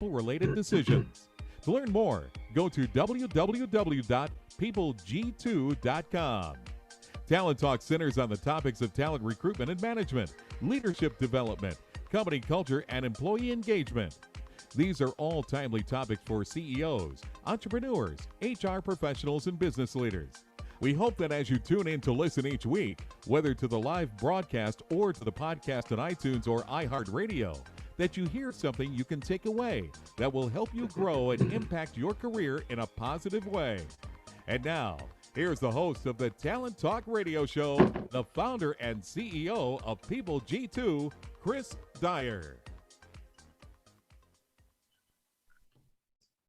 related decisions. To learn more, go to www.peopleg2.com. Talent Talk centers on the topics of talent recruitment and management, leadership development, company culture, and employee engagement. These are all timely topics for CEOs, entrepreneurs, HR professionals, and business leaders. We hope that as you tune in to listen each week, whether to the live broadcast or to the podcast on iTunes or iHeartRadio, that you hear something you can take away that will help you grow and impact your career in a positive way. And now, here's the host of the Talent Talk Radio Show, the founder and CEO of People G2, Chris Dyer.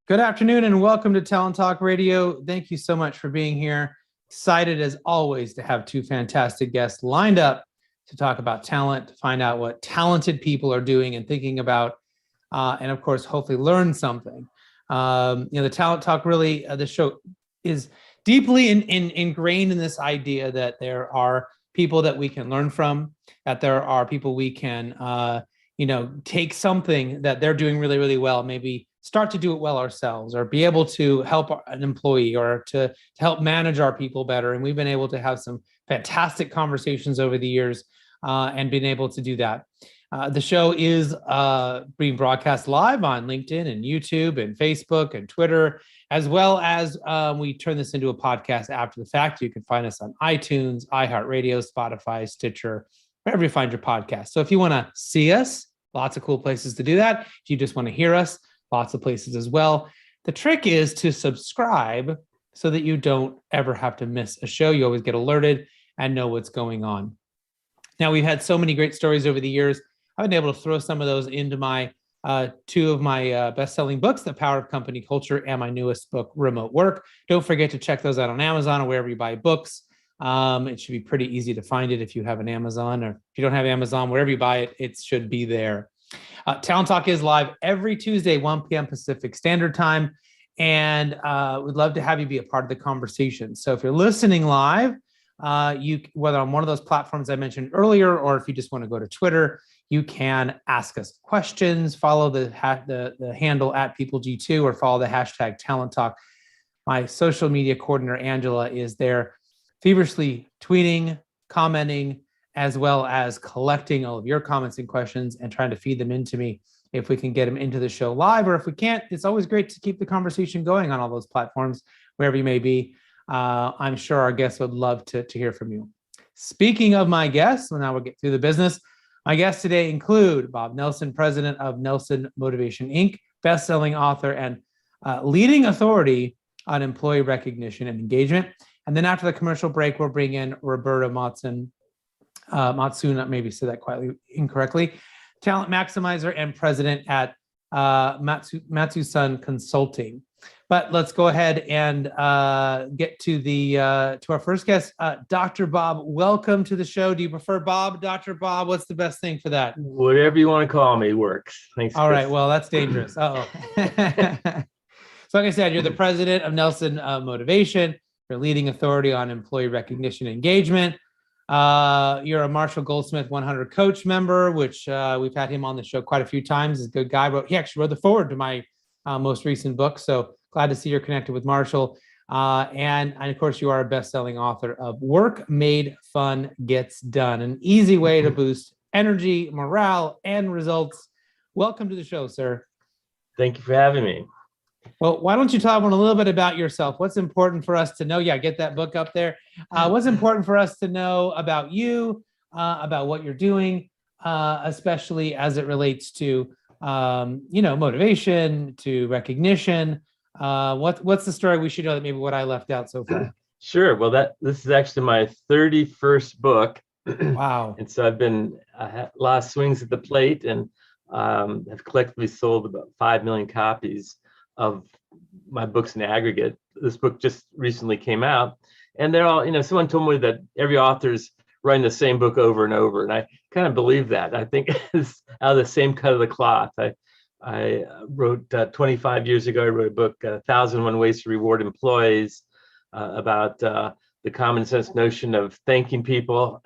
Good afternoon and welcome to Talent Talk Radio. Thank you so much for being here. Excited as always to have two fantastic guests lined up to talk about talent, to find out what talented people are doing and thinking about, and of course, hopefully learn something. The Talent Talk really, the show is deeply ingrained in this idea that there are people that we can learn from, that there are people we can, take something that they're doing really, really well, maybe start to do it well ourselves, or be able to help an employee, or to help manage our people better. And we've been able to have some fantastic conversations over the years and been able to do that. The show is being broadcast live on LinkedIn and YouTube and Facebook and Twitter, as well as we turn this into a podcast after the fact. You can find us on iTunes, iHeartRadio, Spotify, Stitcher, wherever you find your podcast. So if you want to see us, lots of cool places to do that. If you just want to hear us, lots of places as well. The trick is to subscribe so that you don't ever have to miss a show. You always get alerted and know what's going on. Now, we've had so many great stories over the years. I've been able to throw some of those into my two of my best-selling books, The Power of Company Culture, and my newest book, Remote Work. Don't forget to check those out on Amazon or wherever you buy books. It should be pretty easy to find it if you have an Amazon, or if you don't have Amazon, wherever you buy it, it should be there. Talent Talk is live every Tuesday, 1 p.m. Pacific Standard Time, and we'd love to have you be a part of the conversation. So if you're listening live, whether on one of those platforms I mentioned earlier, or if you just want to go to Twitter, you can ask us questions, follow the handle at PeopleG2, or follow the hashtag Talent Talk. My social media coordinator, Angela, is there feverishly tweeting, commenting, as well as collecting all of your comments and questions and trying to feed them into me if we can get them into the show live. Or if we can't, it's always great to keep the conversation going on all those platforms, wherever you may be. I'm sure our guests would love to hear from you. Speaking of my guests, well, now we'll get through the business. My guests today include Bob Nelson, president of Nelson Motivation, Inc., best-selling author and leading authority on employee recognition and engagement. And then after the commercial break, we'll bring in Roberta Matuson, maybe said that quietly incorrectly, talent maximizer and president at Matuson Consulting. But let's go ahead and get to our first guest, Dr. Bob. Welcome to the show. Do you prefer Bob, Dr. Bob? What's the best thing for that? Whatever you want to call me works. Thanks. All Chris. right. Well, that's dangerous. So like I said, you're the president of Nelson Motivation. You're a leading authority on employee recognition and engagement. You're a Marshall Goldsmith 100 coach member, which we've had him on the show quite a few times. He's a good guy. He actually wrote the foreword to my most recent book. So glad to see you're connected with Marshall. And of course, you are a best-selling author of Work Made Fun Gets Done, an easy way to boost energy, morale, and results. Welcome to the show, sir. Thank you for having me. Well, why don't you talk a little bit about yourself? What's important for us to know? Yeah, get that book up there. What's important for us to know about you, about what you're doing, especially as it relates to, motivation, to recognition. What's the story we should know that maybe what I left out so far? Sure. Well, this is actually my 31st book. Wow. And so I've been a lot of swings at the plate, and have collectively sold about 5 million copies of my books in aggregate. This book just recently came out, and they're all, someone told me that every author's writing the same book over and over, and I kind of believe that. I think it's out of the same cut of the cloth. I wrote 25 years ago, I wrote a book, 1,001 Ways to Reward Employees, about the common sense notion of thanking people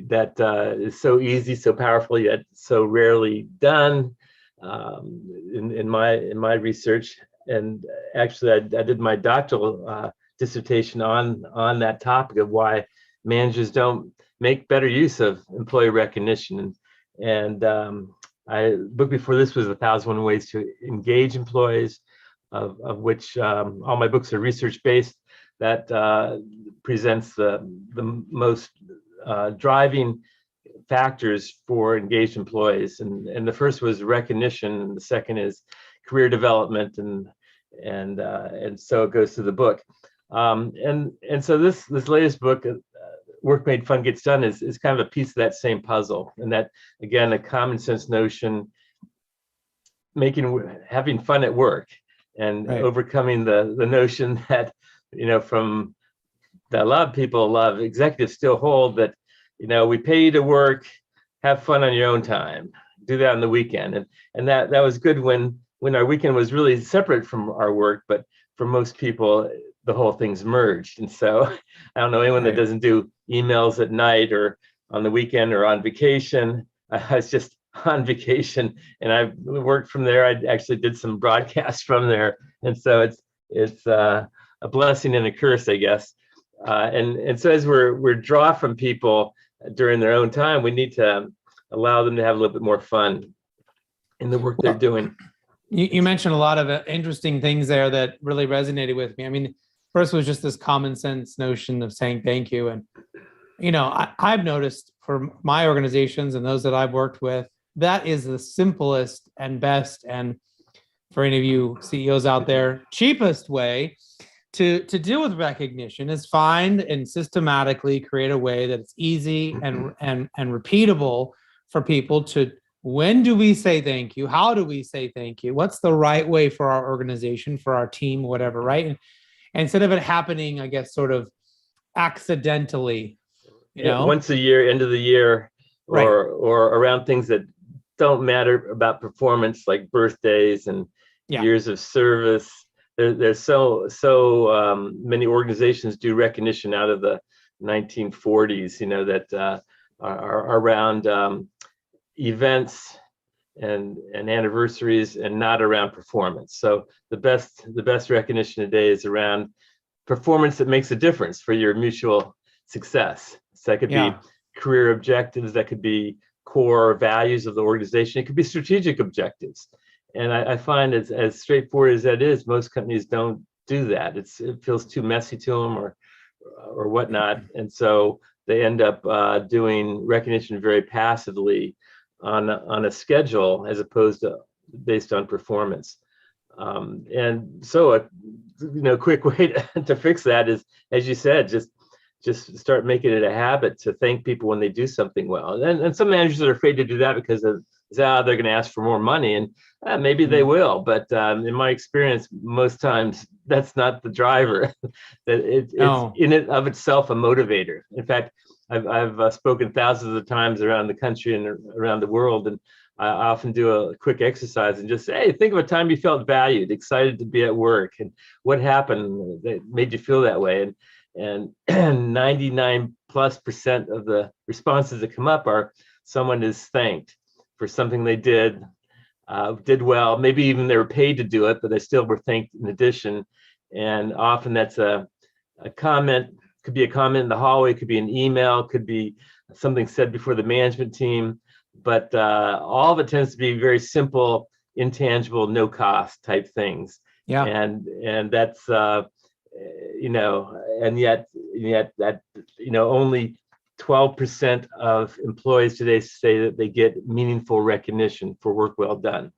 that is so easy, so powerful, yet so rarely done. in my research. And actually, I did my doctoral dissertation on that topic of why managers don't make better use of employee recognition. And book before this was 1,001 Ways to Engage Employees, of which all my books are research based. That presents the most driving factors for engaged employees, and the first was recognition, and the second is career development, and so it goes through the book. And so this latest book, Work Made Fun Gets Done, is kind of a piece of that same puzzle, and that, again, a common sense notion, having fun at work, and Right. overcoming the notion that, from that a lot of people, a lot of executives still hold, that, we pay you to work, have fun on your own time, do that on the weekend. And that was good when our weekend was really separate from our work, but for most people, the whole thing's merged. And so I don't know anyone that doesn't do emails at night or on the weekend or on vacation. I was just on vacation, and I worked from there. I actually did some broadcasts from there. And so it's a blessing and a curse, I guess. And so as we're draw from people during their own time, we need to allow them to have a little bit more fun in the work they're doing. You mentioned a lot of interesting things there that really resonated with me. I mean, first was just this common sense notion of saying thank you. And, I've noticed for my organizations and those that I've worked with, that is the simplest and best, and for any of you CEOs out there, cheapest way to deal with recognition is find and systematically create a way that it's easy and repeatable for people to, when do we say thank you? How do we say thank you? What's the right way for our organization, for our team, whatever, right? And instead of it happening, I guess, sort of accidentally, once a year, end of the year, or around things that don't matter about performance, like birthdays and years of service. There's so many organizations do recognition out of the 1940s, that are around events and anniversaries, and not around performance. So the best recognition today is around performance that makes a difference for your mutual success. So that could be career objectives, that could be core values of the organization, it could be strategic objectives. And I find as straightforward as that is, most companies don't do that. It feels too messy to them or whatnot. And so they end up doing recognition very passively on a schedule, as opposed to based on performance. And so a quick way to fix that is, as you said, just start making it a habit to thank people when they do something well. And some managers are afraid to do that because they're going to ask for more money, and maybe they will. But in my experience, most times that's not the driver. That it's in and of itself a motivator. In fact, I've spoken thousands of times around the country and around the world, and I often do a quick exercise and just say, hey, think of a time you felt valued, excited to be at work, and what happened that made you feel that way. And 99+% of the responses that come up are someone is thanked for something they did well. Maybe even they were paid to do it, but they still were thanked in addition. And often that's a comment, could be a comment in the hallway, could be an email, could be something said before the management team. But all of it tends to be very simple, intangible, no cost type things. Yeah. And that's and yet that only 12% of employees today say that they get meaningful recognition for work well done.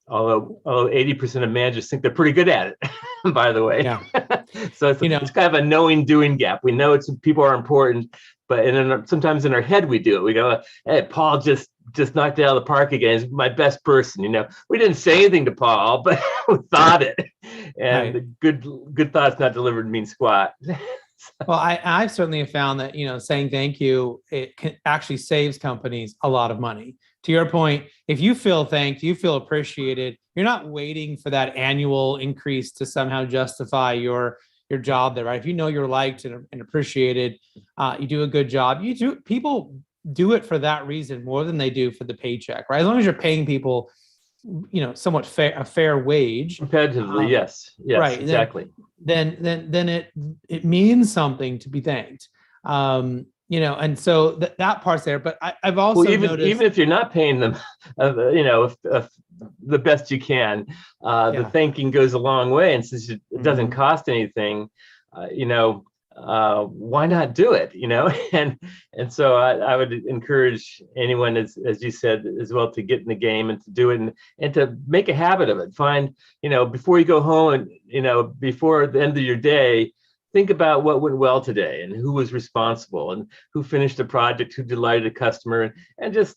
Although 80% of managers think they're pretty good at it, by the way. Yeah. So it's kind of a knowing doing gap. We know people are important, but sometimes in our head we do it. We go, hey, Paul just knocked it out of the park again. He's my best person. We didn't say anything to Paul, but we thought it. And good thoughts not delivered mean squat. Well, I've certainly found that, saying thank you, it actually saves companies a lot of money. To your point, if you feel thanked, you feel appreciated, you're not waiting for that annual increase to somehow justify your job there, right? If you know you're liked and appreciated, you do a good job. People do it for that reason more than they do for the paycheck, right? As long as you're paying people somewhat a fair wage. Competitively, yes, right, exactly. Then it means something to be thanked. And so that part's there. But I've also noticed, even if you're not paying them, the best you can, the thanking goes a long way. And since it doesn't cost anything, why not do it? And so I would encourage anyone, as you said as well, to get in the game and to do it and to make a habit of it. Find, before you go home and, before the end of your day, think about what went well today and who was responsible and who finished a project, who delighted a customer, and just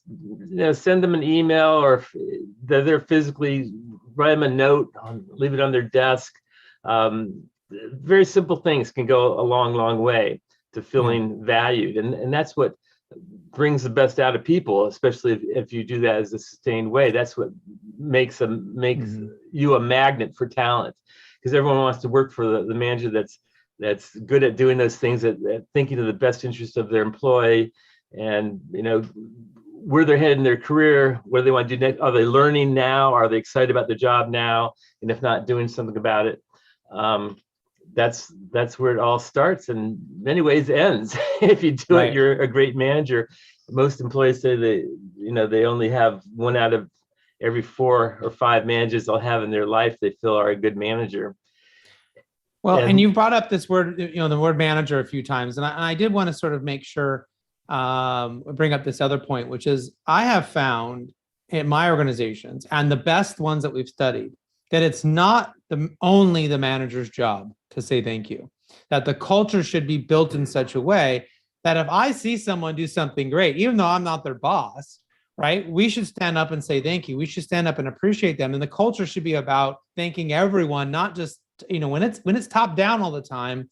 send them an email, or if they're physically, write them a note, leave it on their desk. Very simple things can go a long way to feeling valued, and that's what brings the best out of people, especially if you do that as a sustained way. That's what makes you a magnet for talent, because everyone wants to work for the manager that's good at doing those things, at thinking of the best interest of their employee, and where they're headed in their career, what do they want to do next? Are they learning now? Are they excited about their job now? And if not, doing something about it. That's where it all starts, and in many ways ends. If you do it, you're a great manager. Most employees say they only have 1 out of every 4 or 5 managers they'll have in their life they feel are a good manager. Well, and you brought up this word, the word manager a few times, and I did want to sort of make sure, bring up this other point, which is I have found in my organizations and the best ones that we've studied that it's not only the manager's job to say thank you, that the culture should be built in such a way that if I see someone do something great, even though I'm not their boss, right, we should stand up and say thank you. We should stand up and appreciate them. And the culture should be about thanking everyone, not just, when it's top down all the time,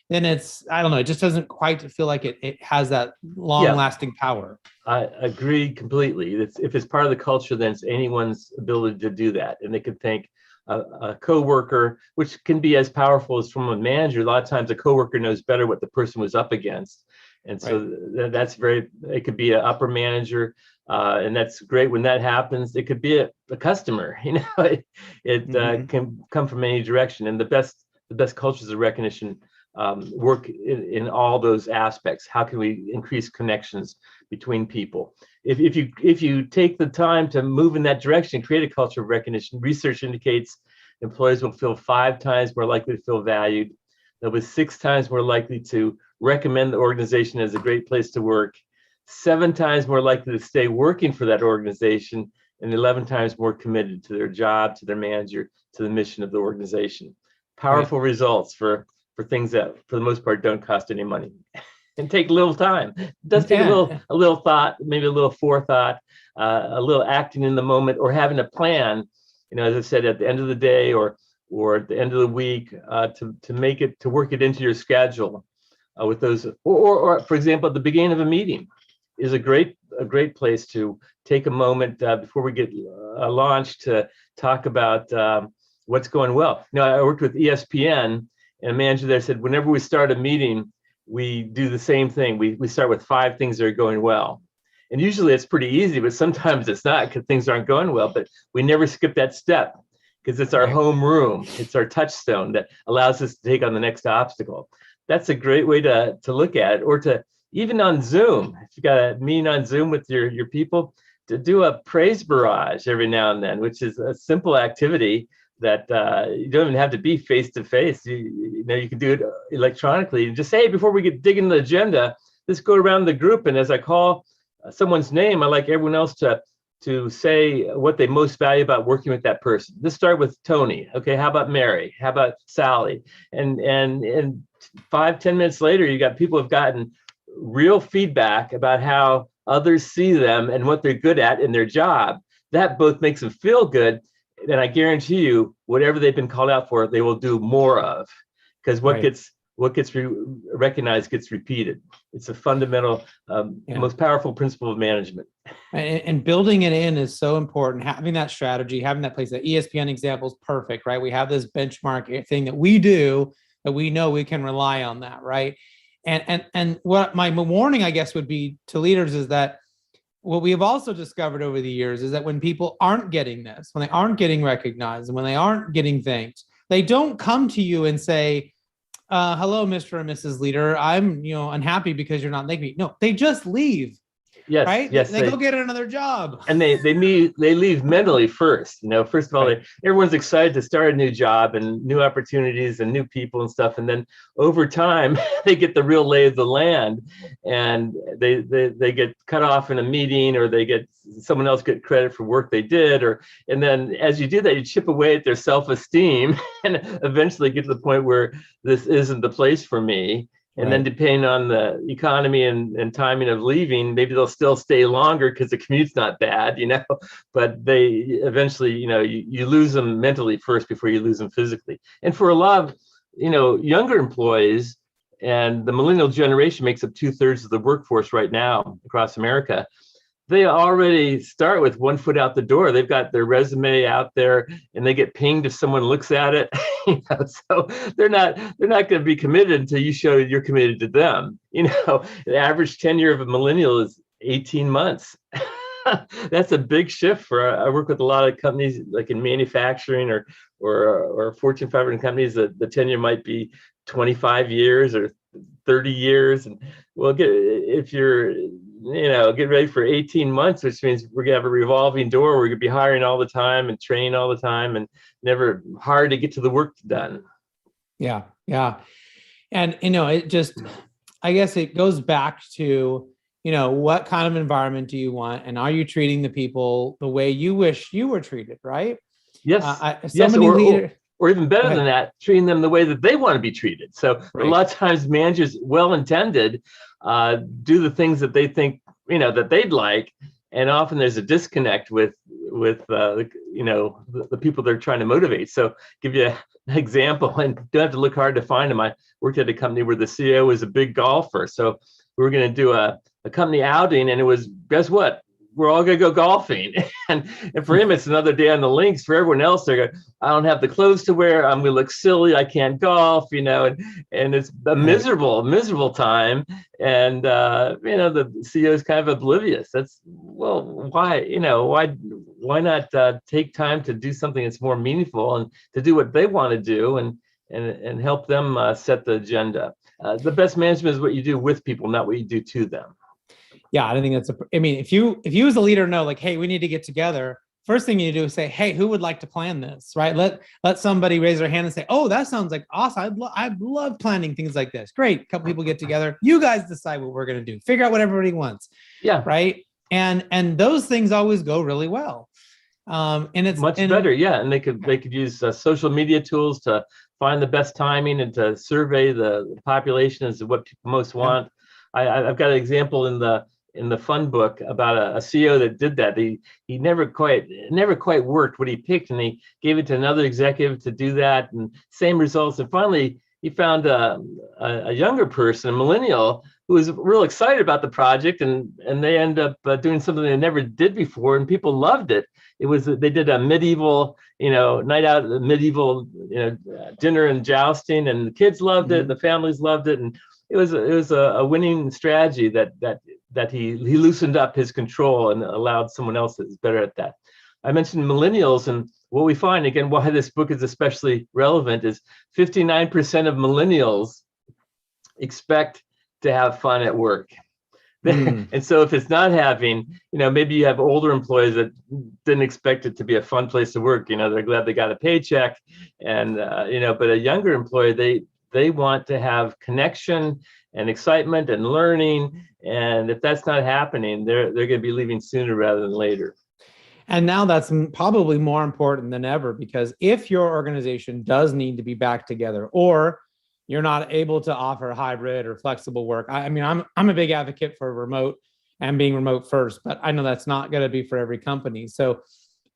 then I don't know, it just doesn't quite feel like it has that long lasting power. I agree completely. If it's part of the culture, then it's anyone's ability to do that. And they can thank a coworker, which can be as powerful as from a manager. A lot of times a coworker knows better what the person was up against. And so it could be an upper manager, and that's great when that happens. It could be a customer, it can come from any direction. And the best cultures of recognition work in all those aspects. How can we increase connections between people? If you take the time to move in that direction, create a culture of recognition, research indicates employees will feel 5 times more likely to feel valued. They'll be 6 times more likely to recommend the organization as a great place to work, 7 times more likely to stay working for that organization, and 11 times more committed to their job, to their manager, to the mission of the organization. Powerful results for things that, for the most part, don't cost any money and take a little time. It does take a little thought, maybe a little forethought, a little acting in the moment, or having a plan. As I said, at the end of the day or at the end of the week, to work it into your schedule with those, or for example, at the beginning of a meeting is a great place to take a moment before we get launched to talk about what's going well. I worked with ESPN, and a manager there said, whenever we start a meeting, we do the same thing. We start with 5 things that are going well. And usually it's pretty easy, but sometimes it's not because things aren't going well. But we never skip that step because it's our home room. It's our touchstone that allows us to take on the next obstacle. That's a great way to look at it, or to even on Zoom. If you got a meeting on Zoom with your people, to do a praise barrage every now and then, which is a simple activity that you don't even have to be face to face. You can do it electronically. And just say, hey, before we dig into the agenda, let's go around the group, and as I call someone's name, I like everyone else to say what they most value about working with that person. Let's start with Tony. Okay, how about Mary? How about Sally? And 5-10 minutes later, you got people who've gotten real feedback about how others see them and what they're good at in their job. That both makes them feel good, and I guarantee you, whatever they've been called out for, they will do more of, because what gets recognized gets repeated. It's a fundamental, most powerful principle of management. And building it in is so important. Having that strategy, having that place. The ESPN example is perfect, right? We have this benchmark thing that we do that we know we can rely on that, right? And what my warning, I guess, would be to leaders is that what we have also discovered over the years is that when people aren't getting this, when they aren't getting recognized, and when they aren't getting thanked, they don't come to you and say, hello, Mr. and Mrs. Leader, I'm unhappy because you're not thanking me. No, they just leave. Yes, right? yes. They go get another job. And they leave mentally first. First of all, Right. everyone's excited to start a new job and new opportunities and new people and stuff. And then over time, they get the real lay of the land, and they get cut off in a meeting, or they get someone else get credit for work they did, and then as you do that, you chip away at their self-esteem and eventually get to the point where this isn't the place for me. And then depending on the economy and timing of leaving, maybe they'll still stay longer because the commute's not bad, but they eventually, you lose them mentally first before you lose them physically. And for a lot of, younger employees, and the millennial generation makes up 2/3 of the workforce right now across America, they already start with one foot out the door. They've got their resume out there, and they get pinged if someone looks at it. So they're not going to be committed until you show you're committed to them. The average tenure of a millennial is 18 months. That's a big shift I work with a lot of companies like in manufacturing or Fortune 500 companies that the tenure might be 25 years or 30 years. And if you're get ready for 18 months, which means we're gonna have a revolving door. We're gonna be hiring all the time and training all the time, and never hard to get to the work done. Yeah. And it just, I guess it goes back to, what kind of environment do you want, and are you treating the people the way you wish you were treated, right? Yes. Or even better than that, treating them the way that they want to be treated. So a lot of times managers, well-intended, do the things that they think, that they'd like. And often there's a disconnect with the people they're trying to motivate. So give you an example, and don't have to look hard to find them. I worked at a company where the CEO was a big golfer. So we were going to do a company outing, and it was, guess what? We're all going to go golfing. And for him, it's another day on the links. For everyone else, they're going, I don't have the clothes to wear. I'm going to look silly. I can't golf, and it's a miserable time. And, the CEO is kind of oblivious. That's, why not take time to do something that's more meaningful and to do what they want to do and help them set the agenda. The best management is what you do with people, not what you do to them. Yeah, I think if you as a leader know, like, hey, we need to get together, first thing you do is say, hey, who would like to plan this, right? Let somebody raise their hand and say, oh, that sounds like awesome. I'd love planning things like this. Great. A couple people get together. You guys decide what we're going to do. Figure out what everybody wants. Yeah. Right. And those things always go really well. And it's much better. Yeah. And they could use social media tools to find the best timing and to survey the population as to what people most want. I've got an example in the fun book about a CEO that did that. He never quite worked what he picked, and he gave it to another executive to do that, and same results. And finally, he found a younger person, a millennial, who was real excited about the project, and they end up doing something they never did before, and people loved it. They did a medieval, night out, medieval, dinner and jousting, and the kids loved it, the families loved it, and it was a winning strategy that he loosened up his control and allowed someone else that's better at that. I mentioned millennials, and what we find, again, why this book is especially relevant is 59% of millennials expect to have fun at work. And so if it's not having, maybe you have older employees that didn't expect it to be a fun place to work. They're glad they got a paycheck, and but a younger employee, they want to have connection and excitement and learning. And if that's not happening, they're going to be leaving sooner rather than later. And now that's probably more important than ever, because if your organization does need to be back together, or you're not able to offer hybrid or flexible work. I'm a big advocate for remote and being remote first, but I know that's not going to be for every company. So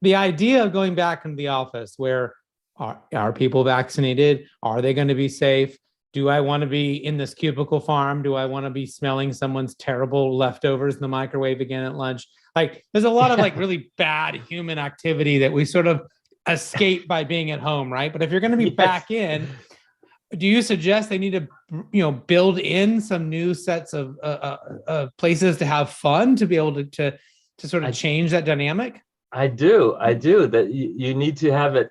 the idea of going back into the office, where are people vaccinated? Are they going to be safe? Do I want to be in this cubicle farm? Do I want to be smelling someone's terrible leftovers in the microwave again at lunch? Like, there's a lot of really bad human activity that we sort of escape by being at home, right? But if you're going to be back in, do you suggest they need to, build in some new sets of places to have fun, to be able to to sort of change that dynamic? I do. That you need to have it.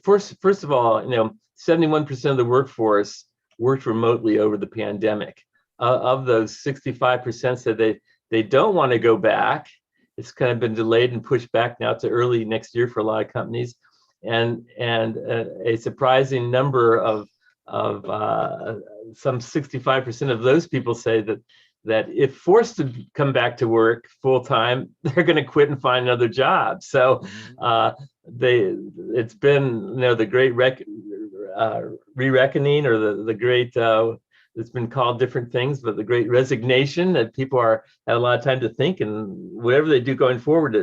First of all, 71% of the workforce worked remotely over the pandemic. Of those, 65% said they don't want to go back. It's kind of been delayed and pushed back now to early next year for a lot of companies, and a surprising number of some 65% of those people say that if forced to come back to work full time, they're going to quit and find another job. So it's been the great re-reckoning, or the great it's been called different things, but the great resignation, that people have a lot of time to think, and whatever they do going forward,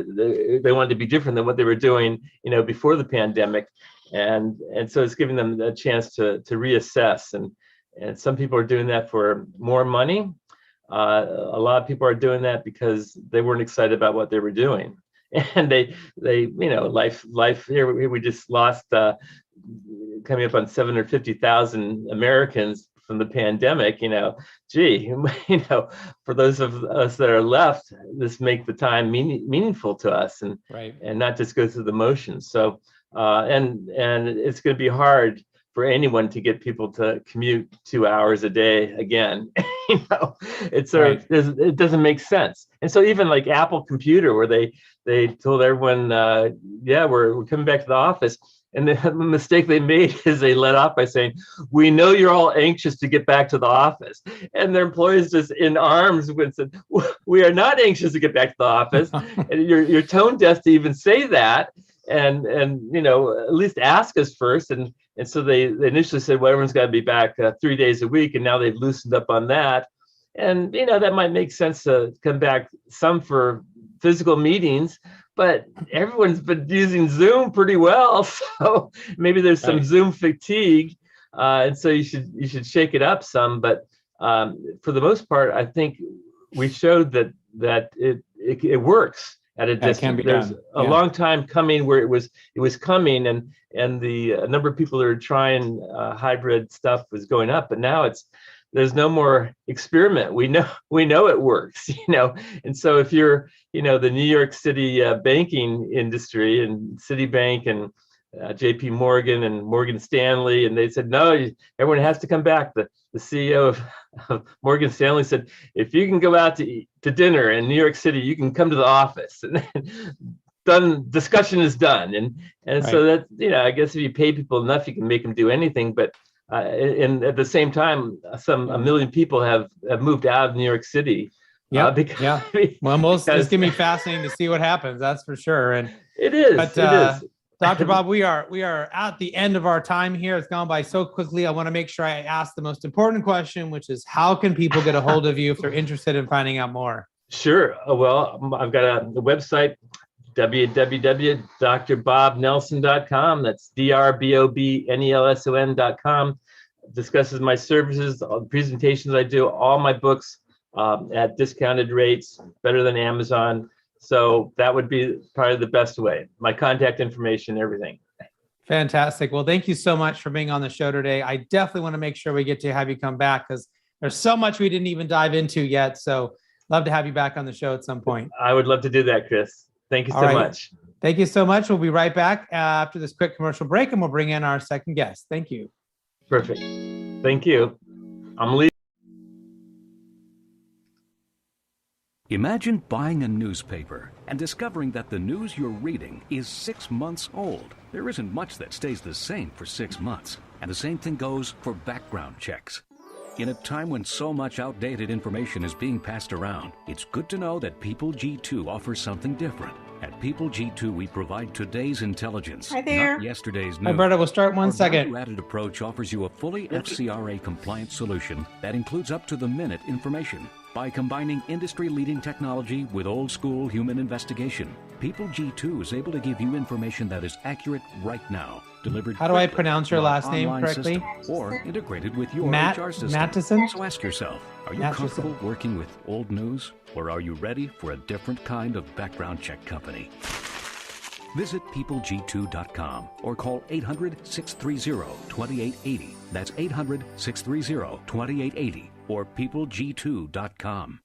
they want to be different than what they were doing before the pandemic, and so it's giving them a chance to reassess, and some people are doing that for more money. A lot of people are doing that because they weren't excited about what they were doing, and they life here. We just lost coming up on 750,000 Americans from the pandemic. For those of us that are left, this make the time meaningful to us, and not just go through the motions. So and it's going to be hard for anyone to get people to commute 2 hours a day again. It doesn't make sense. And so even like Apple Computer, where they told everyone, we're coming back to the office. And the mistake they made is they let off by saying, "We know you're all anxious to get back to the office." And their employees just in arms would say, "We are not anxious to get back to the office." And you're tone deaf to even say that. And at least ask us first. And so they initially said, well, everyone's got to be back 3 days a week. And now they've loosened up on that. And, that might make sense to come back some for physical meetings, but everyone's been using Zoom pretty well. So maybe there's some Zoom fatigue. And so you should shake it up some. But for the most part, I think we showed that it works. At a distance. There's a long time coming where it was coming, and the number of people that are trying hybrid stuff was going up, but now there's no more experiment. We know it works, and so if you're the New York City banking industry and Citibank and JP Morgan and Morgan Stanley, and they said, no, everyone has to come back. The CEO of Morgan Stanley said, if you can go out to dinner in New York City, you can come to the office. And discussion is done. And so that, I guess if you pay people enough, you can make them do anything. But and at the same time, a million people have moved out of New York City. Well, it's going to be fascinating to see what happens. That's for sure. And it is. But, it is. Dr. Bob, we are at the end of our time here. It's gone by so quickly. I want to make sure I ask the most important question, which is, how can people get a hold of you if they're interested in finding out more? Sure. Well, I've got the website, www.drbobnelson.com. That's DRBOBNELSON.com. Discusses my services, all the presentations I do, all my books at discounted rates, better than Amazon. So that would be probably the best way. My contact information, everything. Fantastic. Well, thank you so much for being on the show today. I definitely want to make sure we get to have you come back, because there's so much we didn't even dive into yet. So love to have you back on the show at some point. I would love to do that, Chris. Thank you so much. Thank you so much. We'll be right back after this quick commercial break, and we'll bring in our second guest. Thank you. Perfect. Thank you. I'm leaving. Imagine buying a newspaper and discovering that the news you're reading is 6 months old. There isn't much that stays the same for 6 months. And the same thing goes for background checks. In a time when so much outdated information is being passed around, it's good to know that People G2 offers something different. At People G2, we provide today's intelligence, not yesterday's news. Roberta, we'll start one second. Our value-added approach offers you a fully FCRA-compliant solution that includes up-to-the-minute information. By combining industry-leading technology with old-school human investigation, People G2 is able to give you information that is accurate right now, delivered. How do I pronounce your last name correctly? Or integrated with your HR system. Matuson? So ask yourself, are you comfortable working with old news, or are you ready for a different kind of background check company? Visit peopleg2.com or call 800-630-2880. That's 800-630-2880 or peopleg2.com.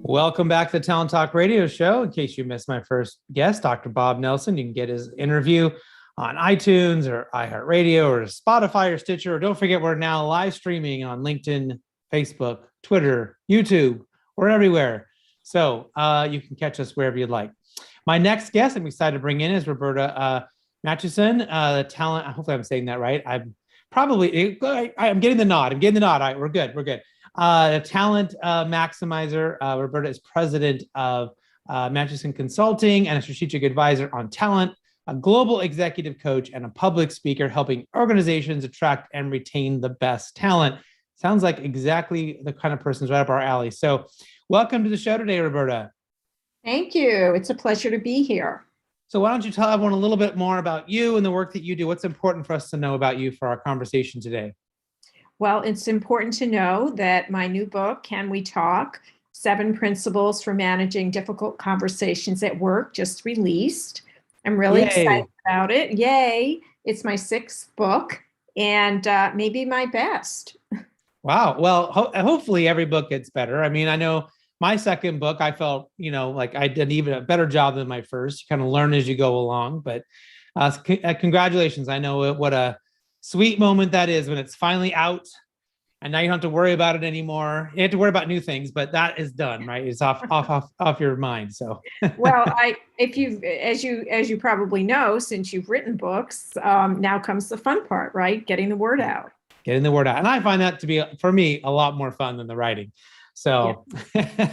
Welcome back to the Talent Talk radio show. In case you missed my first guest, Dr. Bob Nelson, you can get his interview on iTunes or iHeartRadio or Spotify or Stitcher. Or don't forget, we're now live streaming on LinkedIn, Facebook, Twitter, YouTube. We're everywhere. So you can catch us wherever you'd like. My next guest I'm excited to bring in is Roberta Matuson, the talent. Hopefully I'm saying that right. I'm getting the nod. All right, we're good. A talent maximizer. Roberta is president of Matuson Consulting and a strategic advisor on talent, a global executive coach, and a public speaker helping organizations attract and retain the best talent. Sounds like exactly the kind of person's right up our alley. So welcome to the show today, Roberta. Thank you. It's a pleasure to be here. So why don't you tell everyone a little bit more about you and the work that you do? What's important for us to know about you for our conversation today? Well, it's important to know that my new book, Can We Talk? 7 Principles for Managing Difficult Conversations at Work, just released. I'm really excited about it. Yay. It's my 6th book and maybe my best. Wow. Well, hopefully every book gets better. I mean, I know my second book, I felt, like I did even a better job than my first. You kind of learn as you go along, but congratulations. I know what a sweet moment that is when it's finally out and now you don't have to worry about it anymore. You have to worry about new things, but that is done, right? It's off your mind. So, well, as you probably know, since you've written books, now comes the fun part, right? Getting the word out. And I find that to be, for me, a lot more fun than the writing. So, yeah.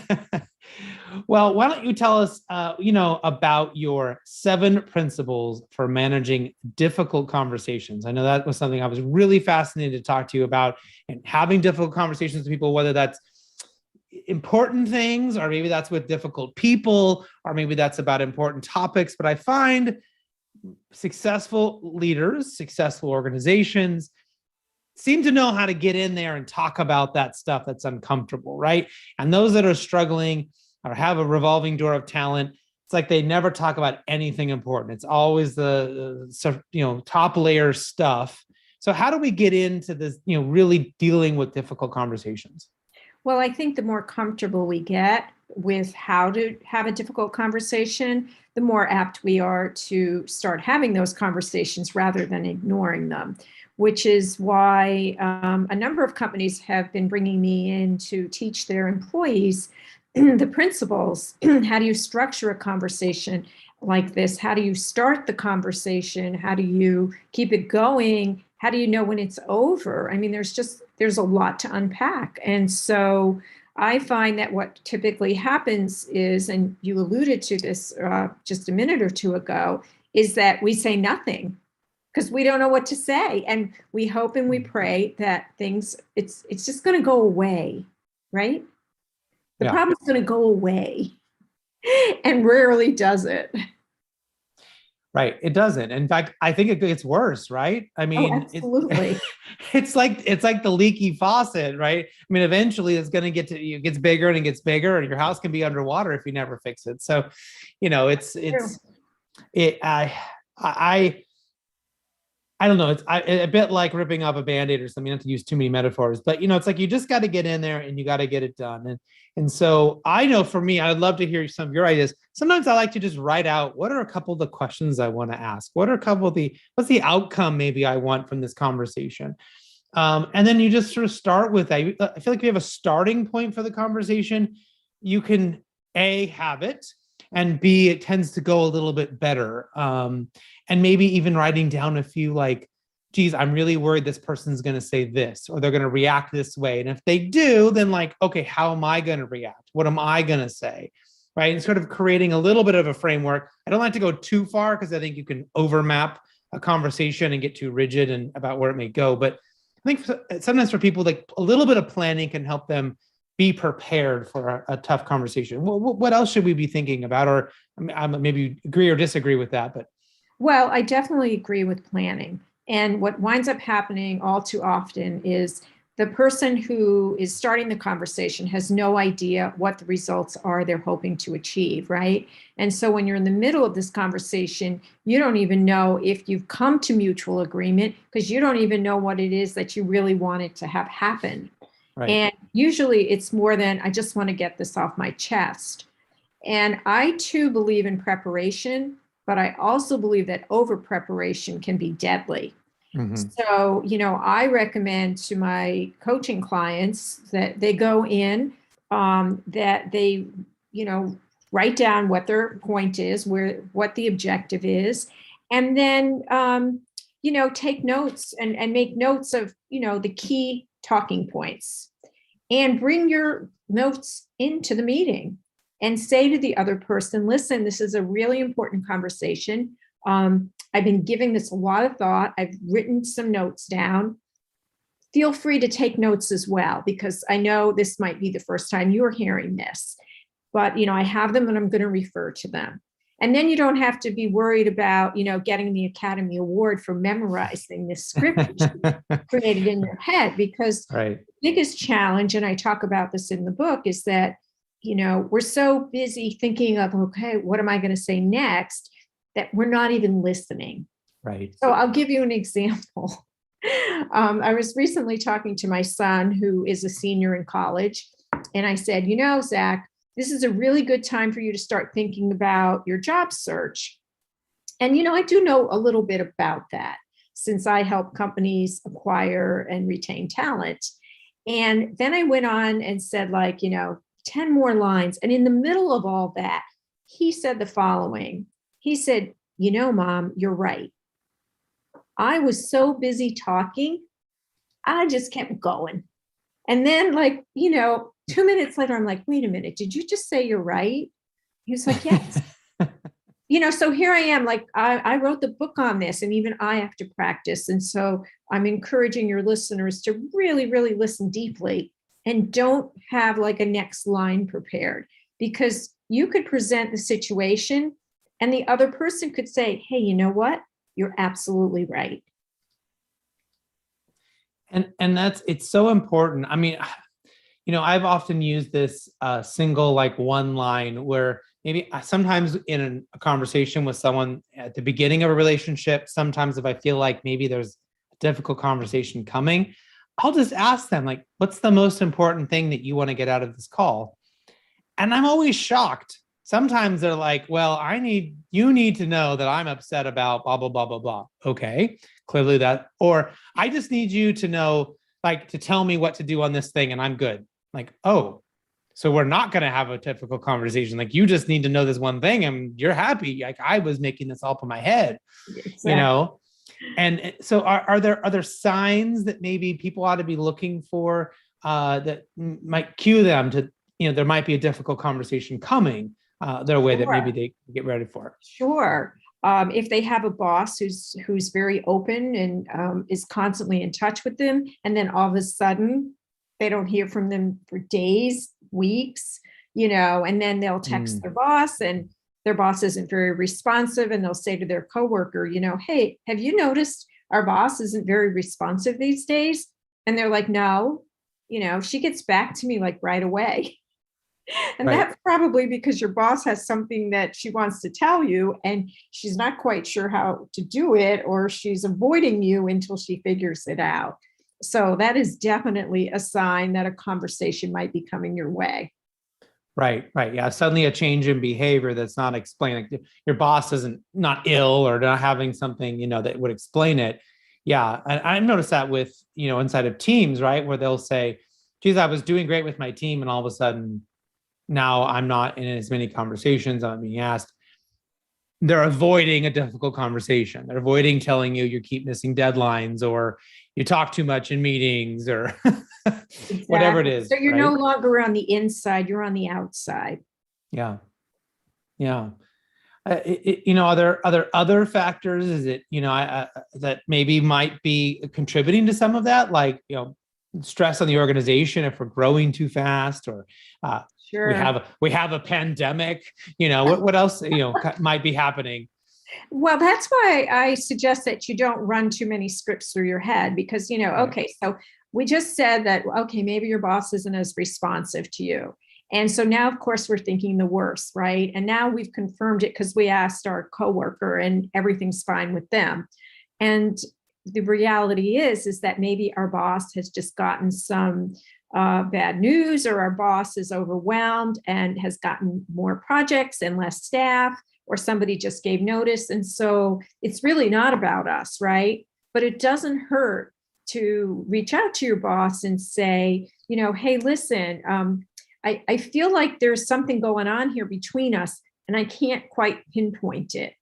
Well, why don't you tell us, about your 7 principles for managing difficult conversations? I know that was something I was really fascinated to talk to you about, and having difficult conversations with people, whether that's important things, or maybe that's with difficult people, or maybe that's about important topics. But I find successful leaders, successful organizations seem to know how to get in there and talk about that stuff that's uncomfortable, right? And those that are struggling or have a revolving door of talent, it's like they never talk about anything important. It's always the top layer stuff. So how do we get into this, really dealing with difficult conversations? Well, I think the more comfortable we get with how to have a difficult conversation, the more apt we are to start having those conversations rather than ignoring them, which is why a number of companies have been bringing me in to teach their employees the principles. How do you structure a conversation like this? How do you start the conversation? How do you keep it going? How do you know when it's over? I mean, there's a lot to unpack. And so I find that what typically happens is, and you alluded to this just a minute or two ago, is that we say nothing because we don't know what to say. And we hope and we pray that it's just going to go away, right? The problem's going to go away, and rarely does it. Right. It doesn't. In fact, I think it gets worse, right? I mean, absolutely. It's like the leaky faucet, right? I mean, eventually it's going to it gets bigger and it gets bigger, and your house can be underwater if you never fix it. So, I don't know. It's a bit like ripping off a Band-Aid or something. You don't have to use too many metaphors, but it's like you just got to get in there and you got to get it done. And so I know for me, I'd love to hear some of your ideas. Sometimes I like to just write out, what are a couple of the questions I want to ask? What's the outcome maybe I want from this conversation? And then you just sort of start with that. I feel like if you have a starting point for the conversation, you can A, have it, and B, it tends to go a little bit better. And maybe even writing down a few like, geez, I'm really worried this person's going to say this, or they're going to react this way. And if they do, then like, okay, how am I going to react? What am I going to say? Right. And sort of creating a little bit of a framework. I don't like to go too far because I think you can overmap a conversation and get too rigid and about where it may go. But I think sometimes for people, like a little bit of planning can help them be prepared for a tough conversation. What else should we be thinking about? Or maybe agree or disagree with that, but. Well, I definitely agree with planning. And what winds up happening all too often is the person who is starting the conversation has no idea what the results are they're hoping to achieve, right? And so when you're in the middle of this conversation, you don't even know if you've come to mutual agreement because you don't even know what it is that you really wanted to have happen. Right. And usually it's more than, I just want to get this off my chest. And I too believe in preparation, but I also believe that over preparation can be deadly. Mhm. So, I recommend to my coaching clients that they go in, that they, write down what their point is, what the objective is, and then, take notes and make notes of, the key talking points, and bring your notes into the meeting and say to the other person, listen, this is a really important conversation. I've been giving this a lot of thought. I've written some notes down. Feel free to take notes as well, because I know this might be the first time you're hearing this, but I have them and I'm going to refer to them. And then you don't have to be worried about, getting the Academy Award for memorizing this script that you created in your head, because Right. the biggest challenge, and I talk about this in the book, is that, we're so busy thinking of, okay, what am I going to say next, that we're not even listening. Right. So I'll give you an example. I was recently talking to my son, who is a senior in college, and I said, Zach, this is a really good time for you to start thinking about your job search. And, I do know a little bit about that, since I help companies acquire and retain talent. And then I went on and said, 10 more lines. And in the middle of all that, he said the following. He said, Mom, you're right. I was so busy talking, I just kept going. And then 2 minutes later, I'm like, wait a minute, did you just say you're right? He was like, yes. So here I am, I wrote the book on this, and even I have to practice. And so I'm encouraging your listeners to really, really listen deeply, and don't have a next line prepared, because you could present the situation and the other person could say, hey, you know what? You're absolutely right. And it's so important. I mean, I've often used this single one line, where maybe sometimes in a conversation with someone at the beginning of a relationship, sometimes if I feel like maybe there's a difficult conversation coming, I'll just ask them, what's the most important thing that you want to get out of this call? And I'm always shocked. Sometimes they're like, well, you need to know that I'm upset about blah, blah, blah, blah, blah. Okay, clearly that, or I just need you to know, to tell me what to do on this thing and I'm good. Oh, so we're not going to have a difficult conversation. You just need to know this one thing and you're happy. I was making this all up in my head, Exactly. And so are there other signs that maybe people ought to be looking for that might cue them to, there might be a difficult conversation coming their way, that maybe they get ready for it? Sure. If they have a boss who's very open and is constantly in touch with them, and then all of a sudden they don't hear from them for days, weeks, and then they'll text their boss, and their boss isn't very responsive, and they'll say to their coworker, hey, have you noticed our boss isn't very responsive these days? And they're like, no, she gets back to me right away. And Right. that's probably because your boss has something that she wants to tell you, and she's not quite sure how to do it, or she's avoiding you until she figures it out. So that is definitely a sign that a conversation might be coming your way. Right. Yeah. Suddenly a change in behavior that's not explained. Your boss isn't not ill or not having something, that would explain it. Yeah. And I've noticed that with, inside of teams, right, where they'll say, geez, I was doing great with my team, and all of a sudden now I'm not in as many conversations. I'm being asked. They're avoiding a difficult conversation. They're avoiding telling you keep missing deadlines, or you talk too much in meetings, or Exactly. whatever it is. So you're right? no longer on the inside, you're on the outside. Yeah. Are there other factors? Is it, that maybe might be contributing to some of that, stress on the organization if we're growing too fast, or Sure. we have a pandemic, what else, might be happening? Well, that's why I suggest that you don't run too many scripts through your head, because, okay, so we just said that, okay, maybe your boss isn't as responsive to you. And so now, of course, we're thinking the worst, right? And now we've confirmed it because we asked our coworker and everything's fine with them. And the reality is that maybe our boss has just gotten some bad news, or our boss is overwhelmed and has gotten more projects and less staff, or somebody just gave notice. And so it's really not about us, right? But it doesn't hurt to reach out to your boss and say, hey, listen, I feel like there's something going on here between us and I can't quite pinpoint it.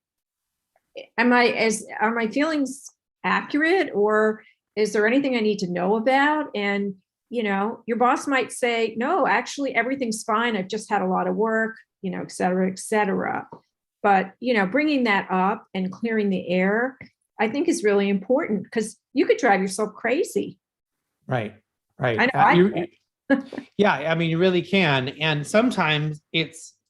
Are my feelings accurate, or is there anything I need to know about? And, your boss might say, no, actually everything's fine. I've just had a lot of work, et cetera, et cetera. But, bringing that up and clearing the air, I think is really important, because you could drive yourself crazy. Right. I know. Yeah, I mean, you really can. And sometimes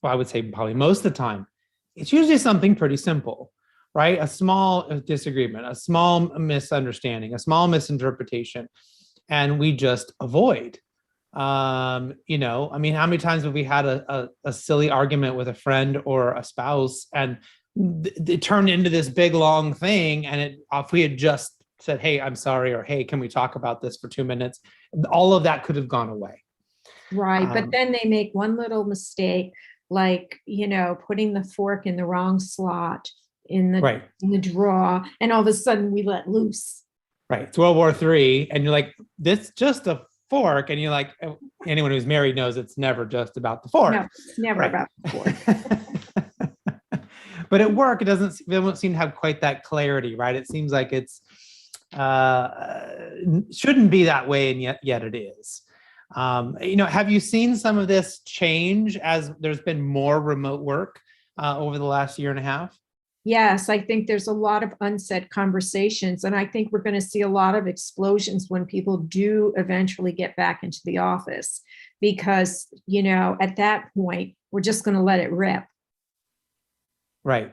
I would say probably most of the time, it's usually something pretty simple, right? A small disagreement, a small misunderstanding, a small misinterpretation, and we just avoid. I mean, how many times have we had a silly argument with a friend or a spouse, and it turned into this big long thing, and if we had just said, hey, I'm sorry, or hey, can we talk about this for 2 minutes? All of that could have gone away. Right. But then they make one little mistake, like, putting the fork in the wrong slot in the drawer, and all of a sudden we let loose. Right. It's World War III, and you're like, this just a fork, and you're like, anyone who's married knows it's never just about the fork. No, it's never about the fork. But at work, it don't seem to have quite that clarity, right? It seems like it's shouldn't be that way, and yet it is. Have you seen some of this change as there's been more remote work over the last year and a half? Yes, I think there's a lot of unsaid conversations, and I think we're going to see a lot of explosions when people do eventually get back into the office, because, at that point, we're just going to let it rip. Right.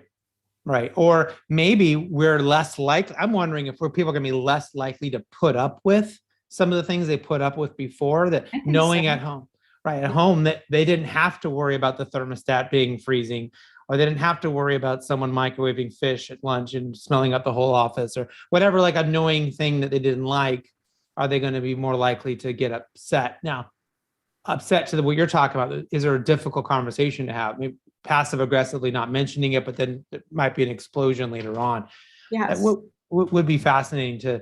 Or maybe we're less likely. I'm wondering if people are going to be less likely to put up with some of the things they put up with before, that knowing at home that they didn't have to worry about the thermostat being freezing, or they didn't have to worry about someone microwaving fish at lunch and smelling up the whole office, or whatever, like annoying thing that they didn't like. Are they going to be more likely to get upset? Now, upset to what you're talking about, is there a difficult conversation to have? Maybe passive aggressively not mentioning it, but then it might be an explosion later on. Yes. That would be fascinating to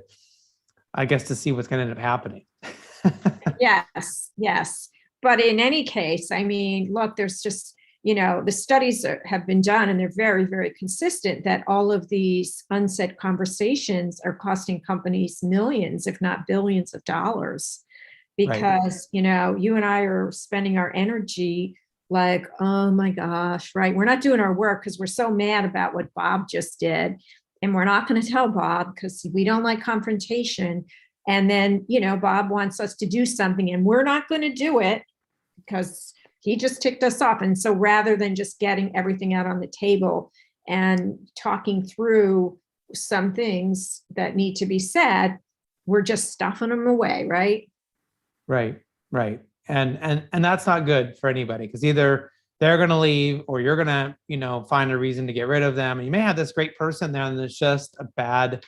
see what's going to end up happening. Yes. But in any case, I mean, look, there's just, the studies have been done, and they're very, very consistent, that all of these unsaid conversations are costing companies millions, if not billions of dollars, because, you and I are spending our energy like, oh my gosh, right? We're not doing our work because we're so mad about what Bob just did. And we're not going to tell Bob because we don't like confrontation. And then, Bob wants us to do something and we're not going to do it because he just ticked us off. And so rather than just getting everything out on the table and talking through some things that need to be said, we're just stuffing them away, right? Right. And that's not good for anybody, because either they're going to leave or you're going to, find a reason to get rid of them. And you may have this great person there and it's just a bad,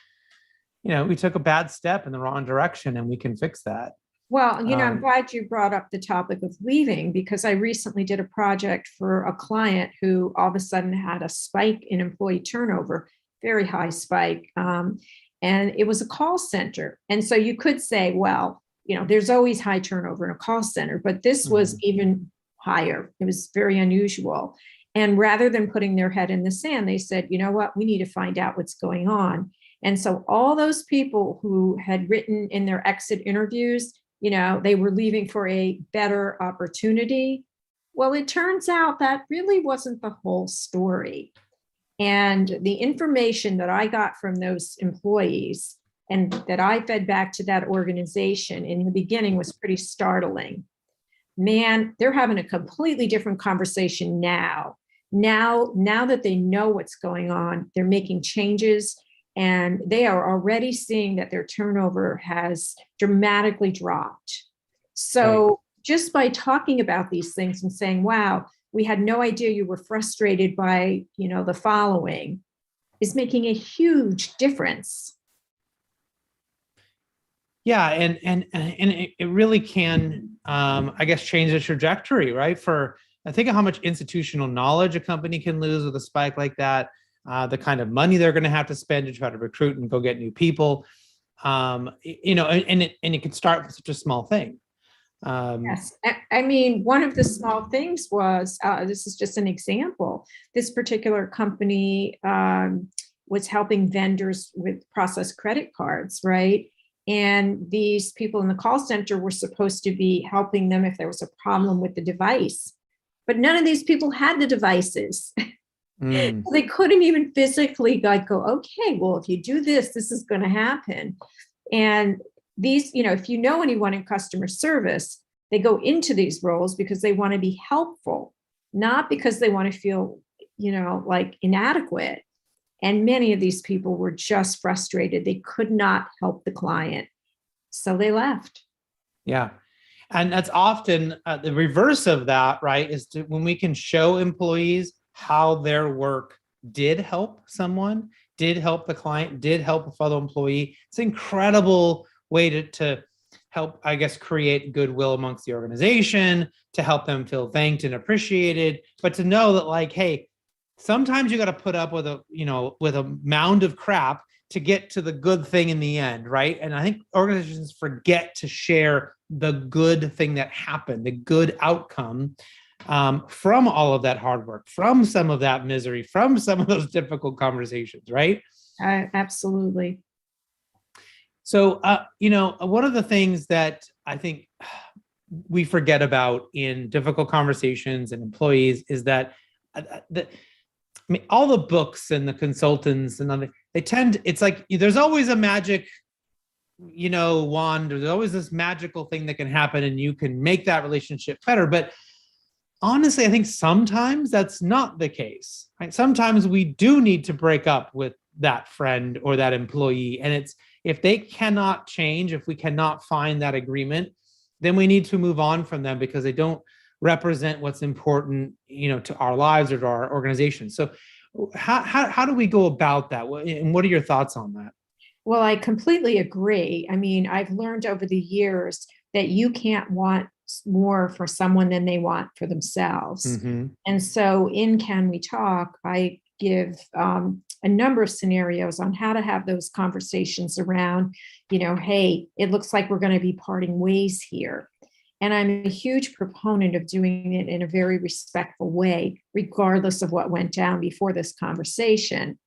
we took a bad step in the wrong direction, and we can fix that. Well, I'm glad you brought up the topic of leaving, because I recently did a project for a client who all of a sudden had a spike in employee turnover, very high spike. And it was a call center. And so you could say, well, there's always high turnover in a call center, but this was even higher. It was very unusual. And rather than putting their head in the sand, they said, you know what, we need to find out what's going on. And so all those people who had written in their exit interviews, they were leaving for a better opportunity. Well, it turns out that really wasn't the whole story. And the information that I got from those employees and that I fed back to that organization in the beginning was pretty startling. Man, they're having a completely different conversation now. Now that they know what's going on, they're making changes, and they are already seeing that their turnover has dramatically dropped. So just by talking about these things and saying, wow, we had no idea you were frustrated by, the following, is making a huge difference. Yeah, and it really can, I guess, change the trajectory, right? I think of how much institutional knowledge a company can lose with a spike like that, the kind of money they're going to have to spend to try to recruit and go get new people, and it could start with such a small thing. Yes. I mean, one of the small things was, this is just an example, this particular company was helping vendors with process credit cards, right? And these people in the call center were supposed to be helping them if there was a problem with the device. But none of these people had the devices. They couldn't even physically go, okay, well, if you do this, this is going to happen. And these, if you know anyone in customer service, they go into these roles because they want to be helpful, not because they want to feel, like inadequate. And many of these people were just frustrated. They could not help the client. So they left. Yeah. And that's often the reverse of that, right? Is when we can show employees how their work did help someone, did help the client, did help a fellow employee. It's an incredible way to help, I guess, create goodwill amongst the organization, to help them feel thanked and appreciated, but to know that, like, hey, sometimes you got to put up with a mound of crap to get to the good thing in the end, right? And I think organizations forget to share the good thing that happened, the good outcome from all of that hard work, from some of that misery, from some of those difficult conversations, right? Absolutely. So, one of the things that I think we forget about in difficult conversations and employees is that all the books and the consultants and it's like there's always a magic, wand, or there's always this magical thing that can happen and you can make that relationship better. But honestly, I think sometimes that's not the case, right? Sometimes we do need to break up with that friend or that employee. And if they cannot change, if we cannot find that agreement, then we need to move on from them because they don't represent what's important, to our lives or to our organization. So how do we go about that? And what are your thoughts on that? Well, I completely agree. I mean, I've learned over the years that you can't want more for someone than they want for themselves. Mm-hmm. And so in Can We Talk, I give a number of scenarios on how to have those conversations around, hey, it looks like we're going to be parting ways here. And I'm a huge proponent of doing it in a very respectful way, regardless of what went down before this conversation.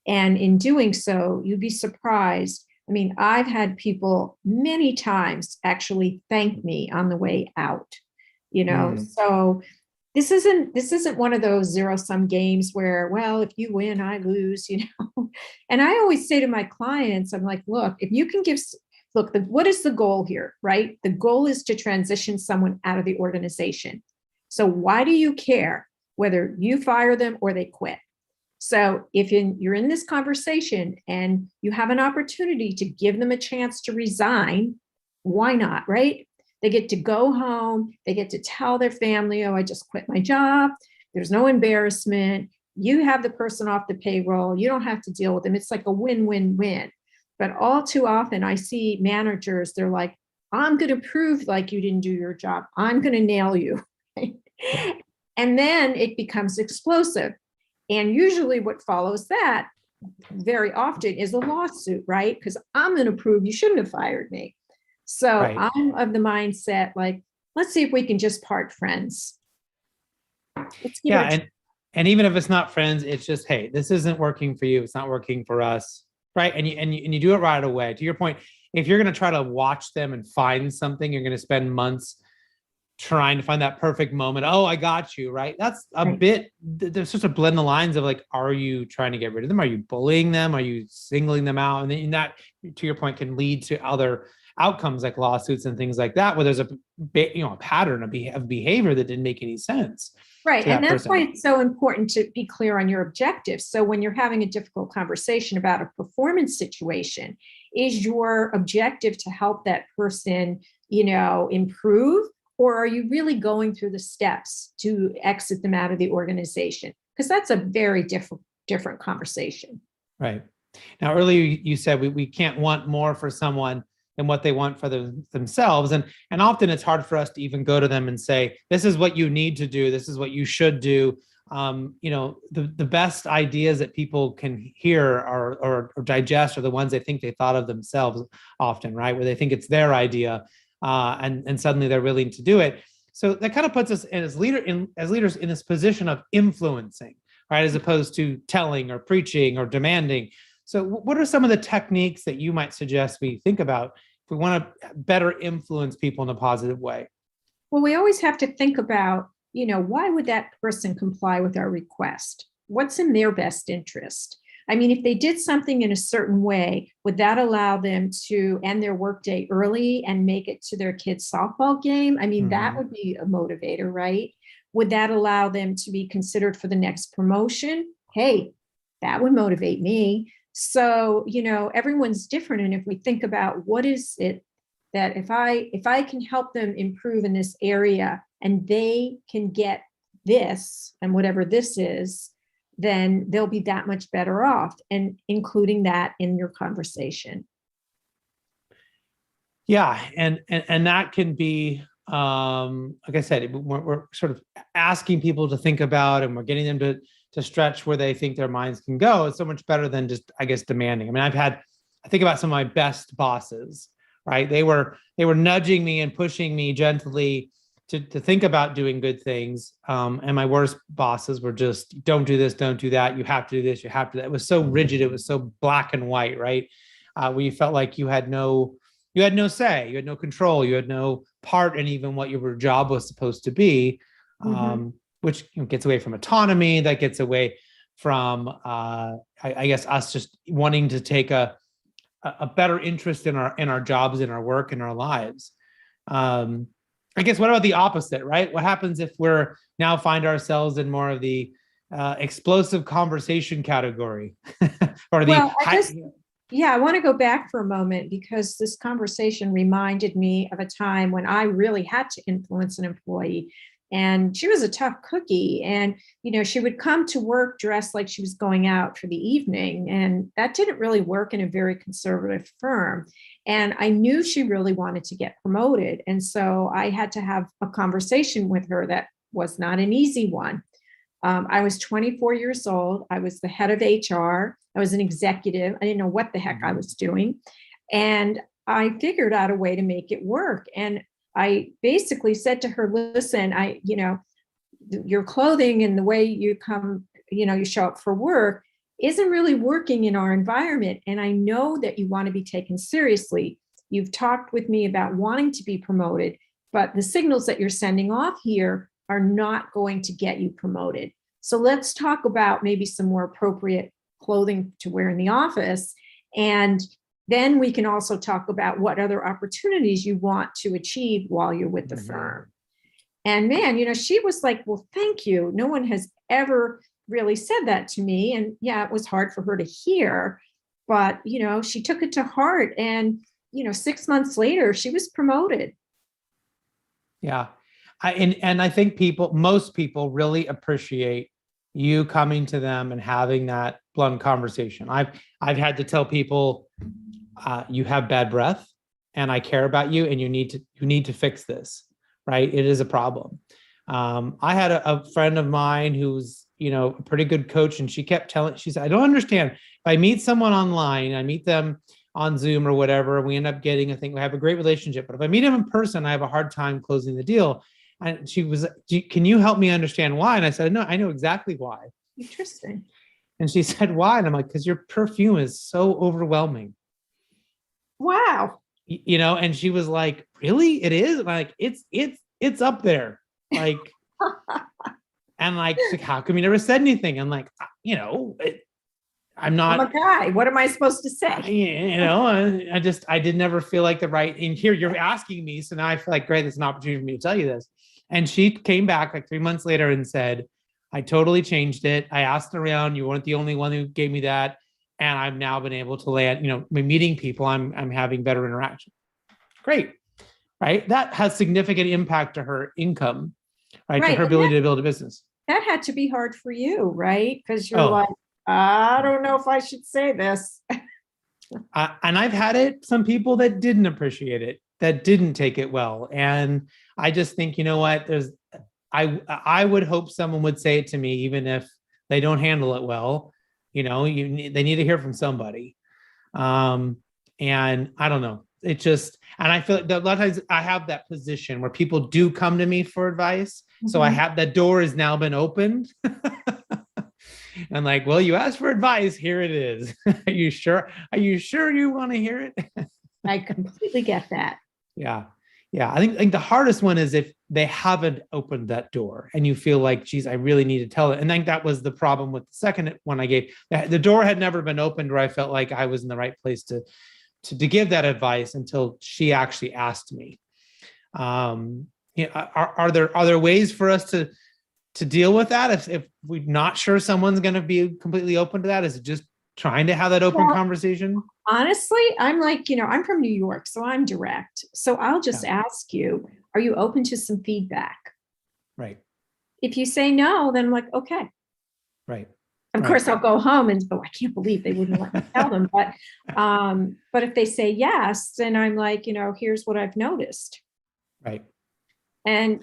And in doing so, you'd be surprised. I mean, I've had people many times actually thank me on the way out, So this isn't one of those zero-sum games where, well, if you win, I lose, And I always say to my clients, I'm like, look, if you can what is the goal here, right? The goal is to transition someone out of the organization. So why do you care whether you fire them or they quit? So if you're in this conversation and you have an opportunity to give them a chance to resign, why not, right? They get to go home. They get to tell their family, oh, I just quit my job. There's no embarrassment. You have the person off the payroll. You don't have to deal with them. It's like a win-win-win. But all too often I see managers, they're like, I'm going to prove like you didn't do your job. I'm going to nail you. And then it becomes explosive. And usually what follows that very often is a lawsuit, right? Because I'm going to prove you shouldn't have fired me. So Right. I'm of the mindset, like, let's see if we can just part friends. And even if it's not friends, it's just, hey, this isn't working for you. It's not working for us. Right. And you do it right away. To your point, if you're going to try to watch them and find something, you're going to spend months trying to find that perfect moment. Oh, I got you. Right. That's a bit, there's just a blend the lines of like, are you trying to get rid of them? Are you bullying them? Are you singling them out? And then that, to your point, can lead to other outcomes like lawsuits and things like that, where there's a pattern of behavior that didn't make any sense. Right. And that's why it's so important to be clear on your objectives. So when you're having a difficult conversation about a performance situation, is your objective to help that person, improve? Or are you really going through the steps to exit them out of the organization? Because that's a very different conversation. Right. Now, earlier you said we can't want more for someone than what they want for themselves. And often it's hard for us to even go to them and say, this is what you need to do. This is what you should do. The best ideas that people can hear or digest are the ones they think they thought of themselves often, right? Where they think it's their idea, and suddenly they're willing to do it. So that kind of puts us as leaders in this position of influencing, right? As opposed to telling or preaching or demanding. So what are some of the techniques that you might suggest we think about if we want to better influence people in a positive way? Well, we always have to think about, why would that person comply with our request? What's in their best interest? I mean, if they did something in a certain way, would that allow them to end their workday early and make it to their kid's softball game? I mean, that would be a motivator, right? Would that allow them to be considered for the next promotion? Hey, that would motivate me. So, everyone's different. And if we think about what is it that if I can help them improve in this area and they can get this and whatever this is, then they'll be that much better off, and including that in your conversation. Yeah. And that can be, like I said, we're sort of asking people to think about, and we're getting them to stretch where they think their minds can go. It's so much better than just, I guess, demanding. I mean, I think about some of my best bosses, right? They were nudging me and pushing me gently to think about doing good things. And my worst bosses were just, don't do this, don't do that. You have to do this, you have to do that. It was so rigid. It was so black and white, right? Where you felt like you had no say, you had no control, you had no part in even what your job was supposed to be, which gets away from autonomy, that gets away from, I guess, us just wanting to take a better interest in our jobs, in our work, in our lives. I guess, what about the opposite, right? What happens if we're now find ourselves in more of the explosive conversation category? Or I want to go back for a moment, because this conversation reminded me of a time when I really had to influence an employee. And she was a tough cookie. And, she would come to work dressed like she was going out for the evening. And that didn't really work in a very conservative firm. And I knew she really wanted to get promoted. And so I had to have a conversation with her that was not an easy one. I was 24 years old. I was the head of HR. I was an executive. I didn't know what the heck I was doing. And I figured out a way to make it work. And I basically said to her, listen, your clothing and the way you come, you show up for work isn't really working in our environment. And I know that you want to be taken seriously. You've talked with me about wanting to be promoted, but the signals that you're sending off here are not going to get you promoted. So let's talk about maybe some more appropriate clothing to wear in the office. And then we can also talk about what other opportunities you want to achieve while you're with the firm. And man, she was like, well, thank you. No one has ever really said that to me. And yeah, it was hard for her to hear, but, she took it to heart. And, 6 months later, she was promoted. Yeah. I think most people really appreciate you coming to them and having that blunt conversation. I've had to tell people, you have bad breath, and I care about you, and you need to fix this, right? It is a problem. I had a friend of mine who's, a pretty good coach, and she said, I don't understand. If I meet someone online, I meet them on Zoom or whatever, we end up getting, I think we have a great relationship. But if I meet them in person, I have a hard time closing the deal. And she was, can you help me understand why? And I said, no, I know exactly why. Interesting. And she said, why? And I'm like, because your perfume is so overwhelming. Wow. And she was like, really? It is? Like, it's up there. Like, and like, how come you never said anything? I'm like, I'm not. I'm a guy. What am I supposed to say? I did never feel like the right, and here you're asking me. So now I feel like, great, there's an opportunity for me to tell you this. And she came back like 3 months later and said, I totally changed it. I asked around. You weren't the only one who gave me that. And I've now been able to land, meeting people, I'm having better interaction. Great. Right. That has significant impact to her income, right? To her ability to build a business. That had to be hard for you, right? Because you're like, I don't know if I should say this. And I've had some people that didn't appreciate it, that didn't take it well. And I just think, you know what, I would hope someone would say it to me, even if they don't handle it well. They need to hear from somebody. And I don't know. It just, and I feel like a lot of times I have that position where people do come to me for advice. Mm-hmm. So I have, that door has now been opened. And like, well, you asked for advice. Here it is. Are you sure? Are you sure you want to hear it? I completely get that. Yeah. Yeah. I think the hardest one is if they haven't opened that door and you feel like, geez, I really need to tell it. And I think that was the problem with the second one I gave. The door had never been opened where I felt like I was in the right place to give that advice until she actually asked me. Are there ways for us to deal with that if we're not sure someone's going to be completely open to that? Is it just trying to have that open conversation? Honestly, I'm like, I'm from New York, so I'm direct. So I'll just ask you, are you open to some feedback? Right. If you say no, then I'm like, okay. Right. Of course, I'll go home and go, I can't believe they wouldn't let me tell them. But if they say yes, then I'm like, here's what I've noticed. Right. And,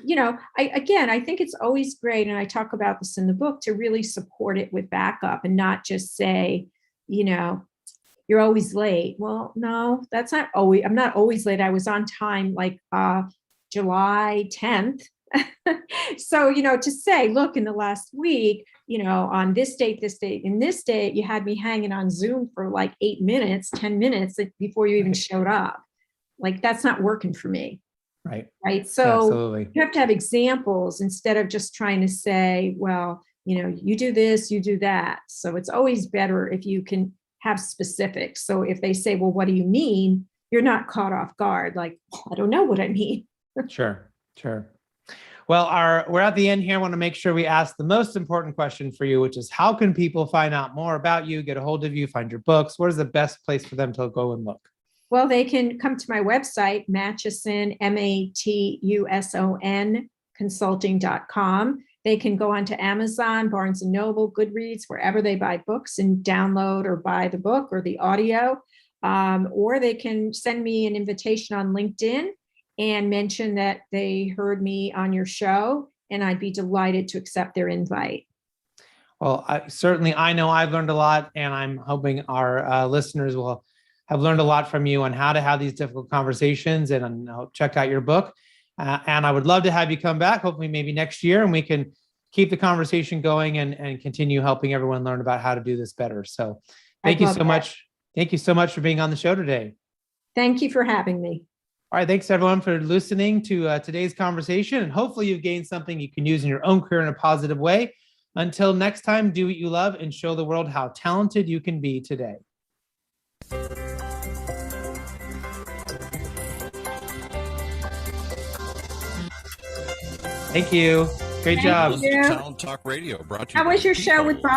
I think it's always great, and I talk about this in the book, to really support it with backup and not just say, you're always late. Well, no, that's not always, I'm not always late. I was on time, like July 10th. So, to say, look, in the last week, on this date, and this date, you had me hanging on Zoom for like 8 minutes, 10 minutes before you even showed up. Like, that's not working for me. Right. So absolutely. You have to have examples instead of just trying to say, well, you do this, you do that. So it's always better if you can have specifics. So if they say, well, what do you mean? You're not caught off guard. Like, I don't know what I mean. Sure. Well, we're at the end here. I want to make sure we ask the most important question for you, which is, how can people find out more about you, get a hold of you, find your books? What is the best place for them to go and look? Well, they can come to my website, Matuson, Matuson, consulting.com. They can go onto Amazon, Barnes & Noble, Goodreads, wherever they buy books, and download or buy the book or the audio. Or they can send me an invitation on LinkedIn and mention that they heard me on your show, and I'd be delighted to accept their invite. Well, I know I've learned a lot, and I'm hoping our listeners will have learned a lot from you on how to have these difficult conversations, and check out your book. And I would love to have you come back, hopefully maybe next year, and we can keep the conversation going and continue helping everyone learn about how to do this better. So thank you so much. Thank you so much for being on the show today. Thank you for having me. All right. Thanks everyone for listening to today's conversation. And hopefully you've gained something you can use in your own career in a positive way. Until next time, do what you love and show the world how talented you can be today. Thank you. Great job. Talent Talk Radio brought to you. How was your show with Bob?